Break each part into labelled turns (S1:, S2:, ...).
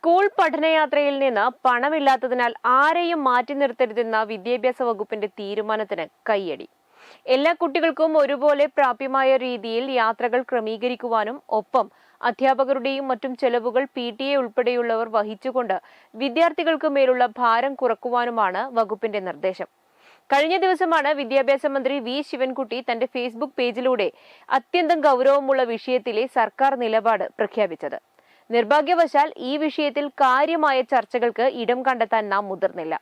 S1: School പഠനയാത്രയിൽ നിന്ന് പണമില്ലാത്തതിനാൽ ആരെയും മാറ്റി നിർത്തരുതെന്ന വിദ്യാഭ്യാസ വകുപ്പിന്റെ തീരുമാനത്തിന് കയ്യടി. എല്ലാ കുട്ടികൾക്കും ഒരുപോലെ പ്രാപ്യമായ രീതിയിൽ യാത്രകൾ ക്രമീകരിക്കുവാനും ഒപ്പം അധ്യാപകരുടെയും മറ്റും ചെലവുകൾ PTA ഉൾപ്പെടെയുള്ളവർ വഹിച്ചുകൊണ്ട് വിദ്യാർത്ഥികൾക്ക് മേലുള്ള ഭാരം കുറക്കുവാനുമാണ് വകുപ്പിന്റെ നിർദ്ദേശം. കഴിഞ്ഞ ദിവസമാണ് വിദ്യാഭ്യാസ മന്ത്രി V ശിവൻകുട്ടി തന്റെ ഫേസ്ബുക്ക് പേജിലൂടെ അത്യന്തം ഗൗരവമുള്ള വിഷയത്തിലെ സർക്കാർ നിലപാട് പ്രഖ്യാപിച്ചത്. നിർഭാഗ്യവശാൽ ഈ വിഷയത്തിൽ കാര്യമായ ചർച്ചകൾക്ക് ഇടം കണ്ടെത്താൻ നാം മുതിർന്നില്ല.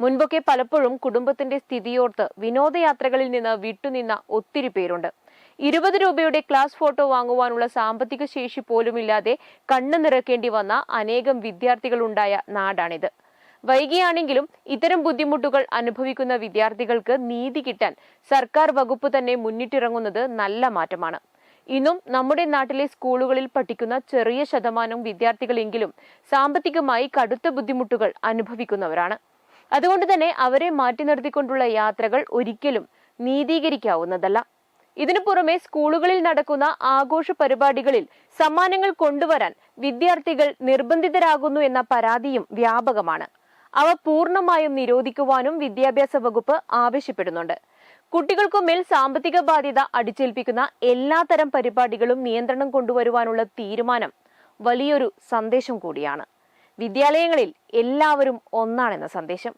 S1: മുൻപൊക്കെ പലപ്പോഴും കുടുംബത്തിന്റെ സ്ഥിതിയോർത്ത് വിനോദയാത്രകളിൽ നിന്ന് വിട്ടുനിന്ന ഒത്തിരി പേരുണ്ട്. 20 രൂപയുടെ ക്ലാസ് ഫോട്ടോ വാങ്ങുവാനുള്ള സാമ്പത്തിക ശേഷി പോലുമില്ലാതെ കണ്ണു നിറക്കേണ്ടി വന്ന അനേകം വിദ്യാർത്ഥികൾ ഉണ്ടായ നാടാണിത്. വൈകിയാണെങ്കിലും ഇത്തരം ബുദ്ധിമുട്ടുകൾ അനുഭവിക്കുന്ന വിദ്യാർത്ഥികൾക്ക് നീതി കിട്ടാൻ സർക്കാർ വകുപ്പ് തന്നെ മുന്നിട്ടിറങ്ങുന്നത് നല്ല മാറ്റമാണ്. ഇന്നും നമ്മുടെ നാട്ടിലെ സ്കൂളുകളിൽ പഠിക്കുന്ന ചെറിയ ശതമാനം വിദ്യാർത്ഥികളെങ്കിലും സാമ്പത്തികമായി കടുത്ത ബുദ്ധിമുട്ടുകൾ അനുഭവിക്കുന്നവരാണ്. അതുകൊണ്ട് തന്നെ അവരെ മാറ്റി നിർത്തിക്കൊണ്ടുള്ള യാത്രകൾ ഒരിക്കലും നീതീകരിക്കാവുന്നതല്ല. ഇതിനു പുറമെ സ്കൂളുകളിൽ നടക്കുന്ന ആഘോഷ പരിപാടികളിൽ സമ്മാനങ്ങൾ കൊണ്ടുവരാൻ വിദ്യാർത്ഥികൾ നിർബന്ധിതരാകുന്നു എന്ന പരാതിയും വ്യാപകമാണ്. അവ പൂർണ്ണമായും നിരോധിക്കുവാനും വിദ്യാഭ്യാസ വകുപ്പ് ആവശ്യപ്പെടുന്നുണ്ട്. കുട്ടികൾക്കുമേൽ സാമ്പത്തിക ബാധ്യത അടിച്ചേൽപ്പിക്കുന്ന എല്ലാത്തരം പരിപാടികളും നിയന്ത്രണം കൊണ്ടുവരുവാനുള്ള തീരുമാനം വലിയൊരു സന്ദേശം കൂടിയാണ്. വിദ്യാലയങ്ങളിൽ എല്ലാവരും ഒന്നാണെന്ന സന്ദേശം.